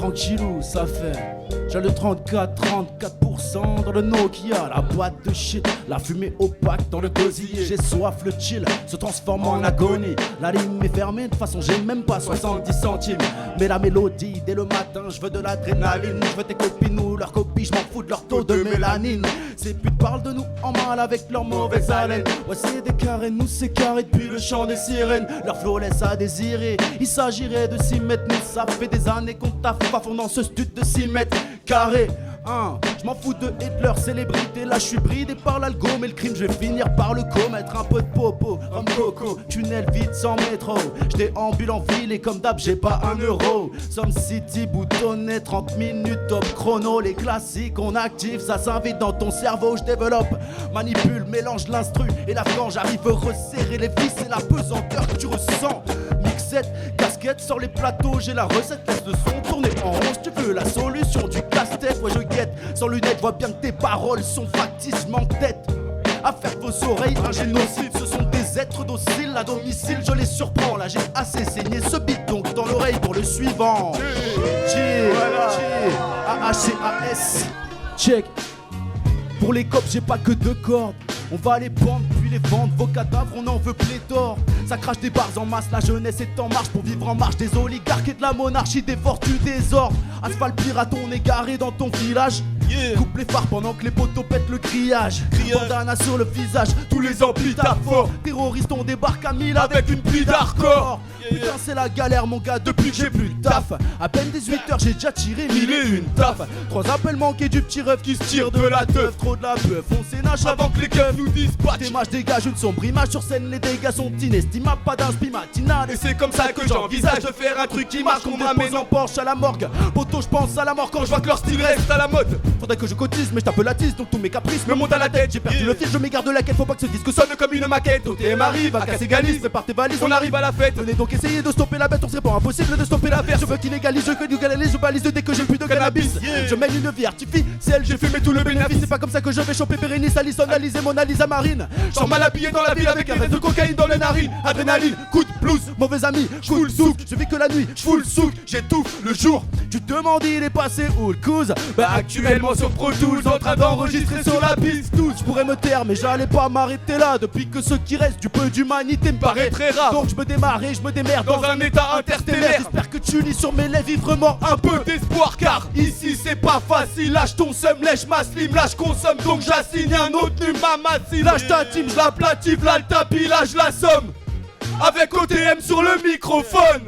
tranquillou, ça fait. J'ai le 34% dans le Nokia, la boîte de shit, la fumée opaque dans le gosier. J'ai soif, le chill se transforme en agonie. La ligne est fermée, de toute façon j'ai même pas 70 centimes. Mais la mélodie, dès le matin, je veux de l'adrénaline. Je veux tes copines ou leurs copies, je m'en fous de leur taux de mélanine. Ces putes parlent de nous en mal avec leur mauvaise haleine. Ouais, c'est des carrés, nous c'est carré depuis le chant des sirènes. Leur flow laisse à désirer, il s'agirait de s'y mettre. Mais ça fait des années qu'on taffe à fond dans ce stud de 6 mètres carrés. Je m'en fous de Hitler, célébrité. Là je suis bridé par l'algo, mais le crime je vais finir par le commettre. Un peu de popo, un coco, tunnel vide sans métro. J'déambule en ville et comme d'hab j'ai pas un euro. Somme City, boutonné, 30 minutes top chrono. Les classiques on active, ça s'invite dans ton cerveau. Je développe, manipule, mélange l'instru et la flange. J'arrive à resserrer les vis et la pesanteur que tu ressens. Mixette, casquette sur les plateaux, j'ai la recette, laisse le son tourner en rond. Tu veux la solution du casse-tête, ouais je guette. Sans lunettes, vois bien que tes paroles sont factices, m'entête. À faire vos oreilles un génocide, ce sont des êtres dociles à domicile, je les surprends. Là j'ai assez saigné ce beat donc dans l'oreille pour le suivant. A-H-C-A-S. Check. Pour les cops j'ai pas que 2 cordes. On va les pendre puis les vendre, vos cadavres on en veut pléthore. Ça crache des bars en masse, la jeunesse est en marche pour vivre en marche des oligarques et de la monarchie, des fortunes, des ordres. Asphalte pirate, on est garé dans ton village. Coupe les phares pendant que les poteaux pètent le grillage. Bandana sur le visage, tous les amplis tapent fort. Terroristes on débarque à 1000 avec une pluie d'hardcore. Putain c'est la galère mon gars depuis que j'ai plus de taf. À peine 18h j'ai déjà tiré 1001 taf. 3 appels manqués du petit rêve qui se tire de la teuf. Trop de la bœuf, on s'énage avant que les keufs nous dispatchent. T'es dégage une sombre image sur scène, les dégâts sont inestimables. Pas d'inspi matinal et c'est comme ça que j'envisage de faire un truc qui marche. Qu'on m'amène en Porsche à la morgue. Poto j'pense à la mort quand je vois que leur style reste à la mode. Faudrait que je cotise mais je tape la tisse donc tous mes caprices me montent à la tête. J'ai perdu le fil, je m'égare de la quête. Faut pas que ce disque sonne comme une maquette. OTM arrive à casser Galis, prépare tes valises, on arrive à la fête. Venez donc essayer de stopper la bête, on serait pas impossible de stopper l'affaire. Je veux qu'il légalise, je que du galalise, je balise dès que j'ai plus de cannabis. Je mène une vie artificielle, j'ai fumé tout le bénéfice. C'est pas comme ça que je vais choper Bérénice, Alison, Alizé, Mona Lisa Marine. J'en mal habillé dans la ville avec un reste de cocaïne dans les narines. Adrénaline, coup de blues, mauvais ami, j'coule souk. Je vis que la nuit, j'fous souk, j'étouffe le jour. Tu te demandes il est passé où le cousin? Bah actuellement sur Pro Tools, en train d'enregistrer sur la piste. Je pourrais me taire mais j'allais pas m'arrêter là. Depuis que ce qui reste du peu d'humanité me paraît très rare. Donc je me démarre et je me démerde dans un état interstellaire. J'espère que tu lis sur mes lèvres vraiment un peu d'espoir. Car ici c'est pas facile. Lâche ton seum, lèche ma slim. Là je consomme donc j'assigne un autre numéro massif. Lâche ta team, je la plative, là le tapis, là je la somme. Avec OTM sur le microphone.